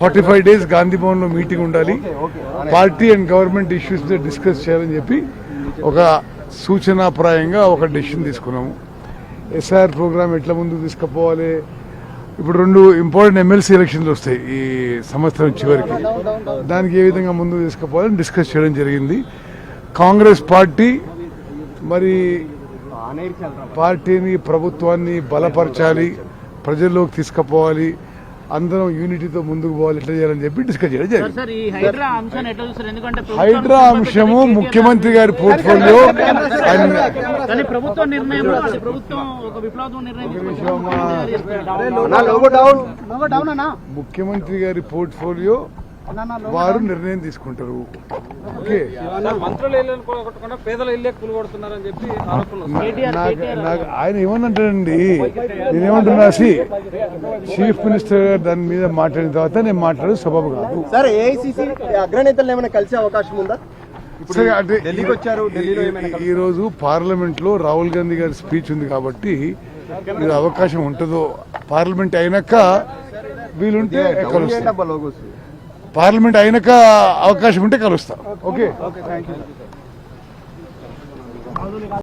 45 days Gandhi Bhavan లో meeting ఉండాలి. Party and government issues మీద డిస్కస్ చేయాలని చెప్పి ఒక సూచనాప్రాయంగా ఒక డెసిషన్ తీసుకున్నాము. ఎస్ఐఆర్ ప్రోగ్రామ్ ఎట్లా ముందుకు తీసుకుపోవాలి. ఇప్పుడు 2 ఇంపార్టెంట్ ఎమ్మెల్సీ ఎలక్షన్లు వస్తాయి ఈ సంవత్సరం చివరికి. దానికి ఏ విధంగా ముందుకు తీసుకుపోవాలని డిస్కస్ చేయడం జరిగింది. కాంగ్రెస్ పార్టీ మరి పార్టీని ప్రభుత్వాన్ని బలపరచాలి, ప్రజల్లోకి తీసుకుపోవాలి, అందరం యూనిటీతో ముందుకు పోవాలి, ఎట్లా చేయాలని చెప్పి డిస్కస్ చేయడం జరిగింది. హైడ్రా అంశము ముఖ్యమంత్రి గారి పోర్ట్ఫోలియో, ముఖ్యమంత్రి గారి పోర్ట్ఫోలియో వారు నిర్ణయం తీసుకుంటారు. ఓకే, ఆయన ఏమన్నంటాడండి, నేనేమంటున్నా, చీఫ్ మినిస్టర్ గారు దాని మీద మాట్లాడిన తర్వాత నేను మాట్లాడే సబబు కాదు. ఈ రోజు పార్లమెంట్ లో రాహుల్ గాంధీ గారి స్పీచ్ ఉంది కాబట్టి ఇది అవకాశం ఉంటుందో, పార్లమెంట్ అయినాక వీలుంటే పార్లమెంట్ అయినాక అవకాశం ఉంటే కలుస్తాం. ఓకే.